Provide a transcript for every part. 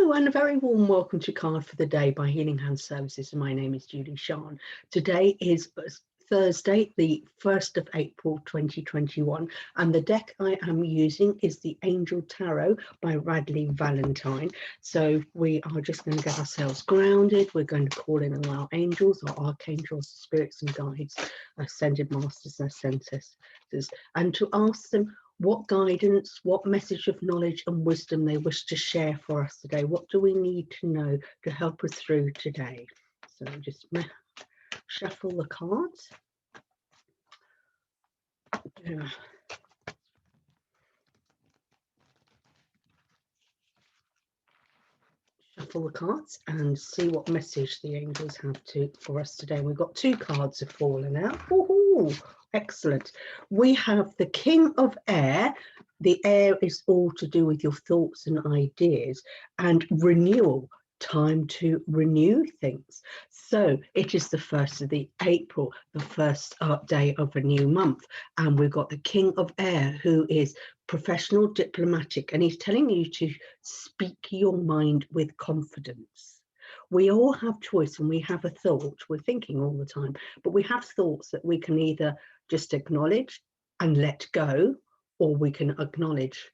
Hello and a very warm welcome to Card for the Day by Healing Hand Services. My name is Julie-Sian. Today is Thursday, the 1st of April 2021, and the deck I am using is the Angel Tarot by Radleigh Valentine. So we are just going to get ourselves grounded. We're going to call in our angels, our archangels, spirits and guides, ascended masters and ascensions, and to ask them what guidance, what message of knowledge and wisdom they wish to share for us today. What do we need to know to help us through today? So just shuffle the cards. Yeah. Shuffle the cards and see what message the angels have for us today. We've got two cards have fallen out. Ooh, excellent. We have the King of Air. The air is all to do with your thoughts and ideas, and renewal, time to renew things. So it is the 1st of April, the first day of a new month, and we've got the King of Air, who is professional, diplomatic, and he's telling you to speak your mind with confidence. We all have choice and we have a thought. We're thinking all the time, but we have thoughts that we can either just acknowledge and let go, or we can acknowledge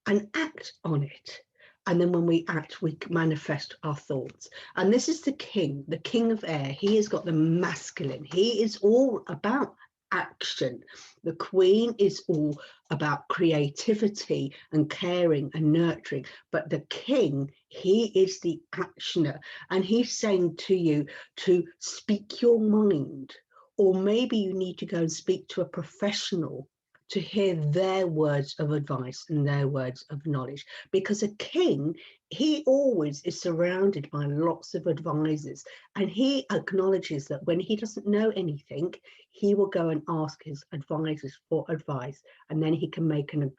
and act on it. And then when we act, we manifest our thoughts. And this is the king of air. He has got the masculine. He is all about action. The queen is all about creativity and caring and nurturing. But the king, he is the actioner. And he's saying to you to speak your mind. Or maybe you need to go and speak to a professional to hear their words of advice and their words of knowledge. Because a king, he always is surrounded by lots of advisors, and he acknowledges that when he doesn't know anything, he will go and ask his advisors for advice, and then he can make an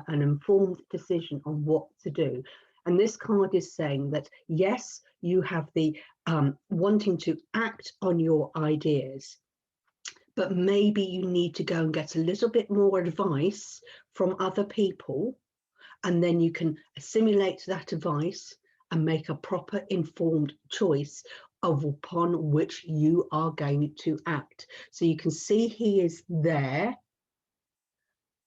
informed decision on what to do. And this card is saying that, yes, you have the wanting to act on your ideas, but maybe you need to go and get a little bit more advice from other people, and then you can assimilate that advice and make a proper informed choice of upon which you are going to act. So you can see he is there.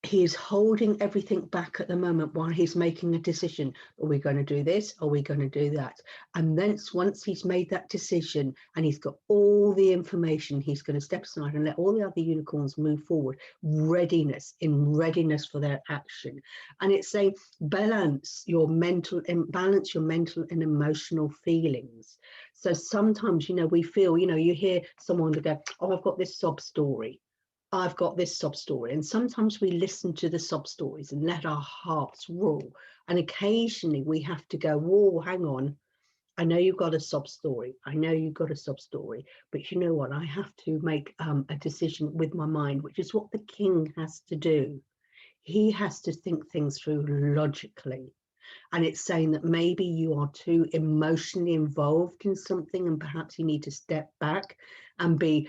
He is holding everything back at the moment while he's making a decision. Are we going to do this? Are we going to do that? And then once he's made that decision and he's got all the information, he's going to step aside and let all the other unicorns move forward. Readiness for their action. And it's saying balance your mental and emotional feelings. So sometimes, we feel, you hear someone go, oh, I've got this sob story. I've got this sob story. And sometimes we listen to the sob stories and let our hearts rule. And occasionally we have to go, whoa, hang on. I know you've got a sob story. I know you've got a sob story. But you know what? I have to make a decision with my mind, which is what the king has to do. He has to think things through logically. And it's saying that maybe you are too emotionally involved in something, and perhaps you need to step back and be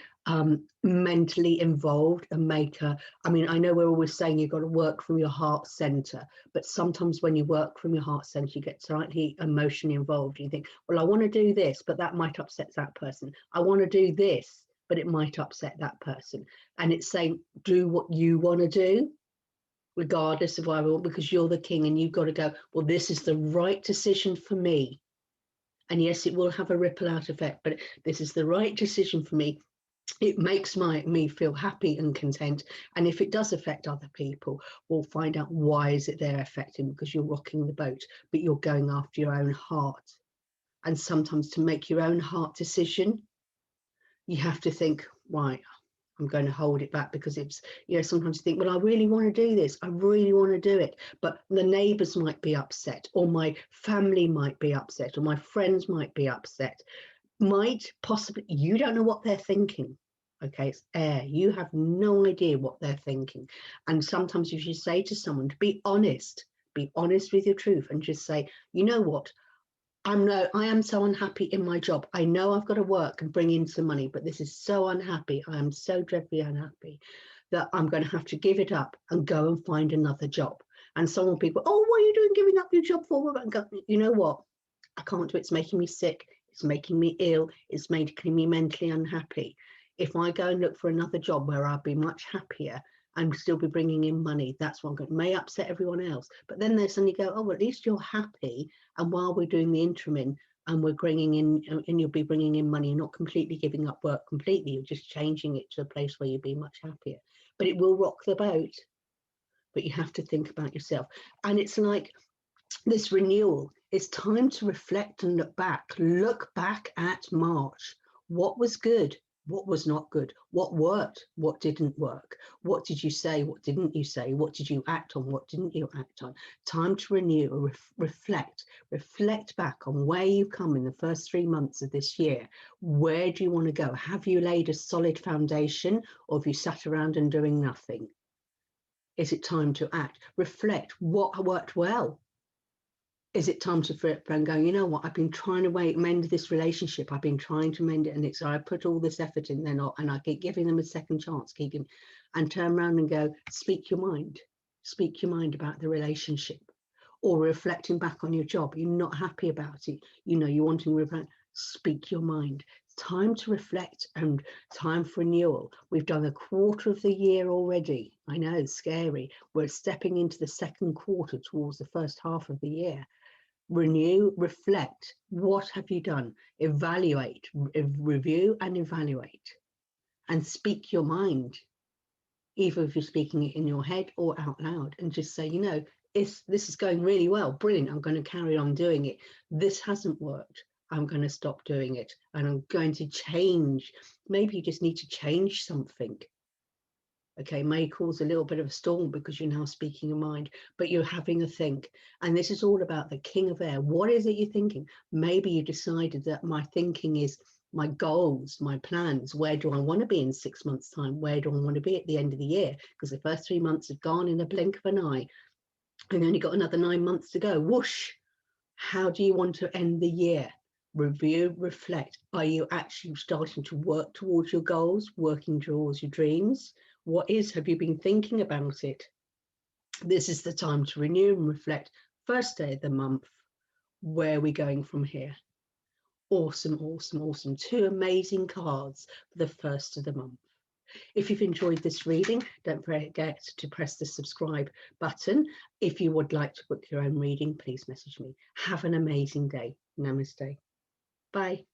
mentally involved and I know we're always saying you've got to work from your heart center, but sometimes when you work from your heart center, you get slightly emotionally involved. You think, well, I want to do this, but that might upset that person. I want to do this, but it might upset that person. And it's saying, do what you want to do, regardless of why, because you're the king, and you've got to go, well, this is the right decision for me. And yes, it will have a ripple out effect, but this is the right decision for me. It makes me feel happy and content. And if it does affect other people, we'll find out why is it they're affecting, because you're rocking the boat, but you're going after your own heart. And sometimes to make your own heart decision, you have to think, right, I'm going to hold it back, because it's, sometimes you think, well, I really want to do this. I really want to do it. But the neighbors might be upset, or my family might be upset, or my friends might be upset. Possibly, you don't know what they're thinking. Okay, it's air. You have no idea what they're thinking. And sometimes you should say to someone to be honest with your truth, and just say, you know what? I am so unhappy in my job. I know I've got to work and bring in some money, but this is so unhappy. I am so dreadfully unhappy that I'm going to have to give it up and go and find another job. And some people, oh, what are you doing giving up your job for? You know what? I can't do it. It's making me sick. It's making me ill. It's making me mentally unhappy. If I go and look for another job where I'll be much happier and still be bringing in money, that's what I'm going to, may upset everyone else. But then they suddenly go, oh, well, at least you're happy. And while we're doing the interim and we're bringing in, and you'll be bringing in money, not completely giving up work completely, you're just changing it to a place where you'll be much happier. But it will rock the boat. But you have to think about yourself. And it's like this renewal. It's time to reflect and look back. Look back at March. What was good? What was not good? What worked? What didn't work? What did you say? What didn't you say? What did you act on? What didn't you act on? Time to renew, reflect back on where you've come in the first 3 months of this year. Where do you want to go? Have you laid a solid foundation, or have you sat around and doing nothing? Is it time to act? Reflect what worked well. Is it time to flip and go, you know what, I've been trying to mend this relationship. I've been trying to mend it, and I put all this effort in there, and I keep giving them a second chance, and turn around and go, speak your mind about the relationship. Or reflecting back on your job, you're not happy about it, you're wanting to reflect, speak your mind. Time to reflect and time for renewal. We've done a quarter of the year already. I know, it's scary. We're stepping into the second quarter towards the first half of the year. Renew, reflect. What have you done? Evaluate, review and evaluate, and speak your mind, either if you're speaking it in your head or out loud, and just say, this is going really well, brilliant, I'm going to carry on doing it. This hasn't worked, I'm going to stop doing it, and I'm going to change. Maybe you just need to change something. Okay, may cause a little bit of a storm because you're now speaking your mind, but you're having a think. And this is all about the King of Air. What is it you're thinking? Maybe you decided that my thinking is my goals, my plans. Where do I want to be in 6 months' time? Where do I want to be at the end of the year? Because the first 3 months have gone in a blink of an eye, and only got another 9 months to go. Whoosh! How do you want to end the year? Review, reflect. Are you actually starting to work towards your goals, working towards your dreams? Have you been thinking about it? This is the time to renew and reflect. First day of the month, where are we going from here? Awesome, awesome, awesome. 2 amazing cards for the first of the month. If you've enjoyed this reading, don't forget to press the subscribe button. If you would like to book your own reading, please message me. Have an amazing day. Namaste. Bye.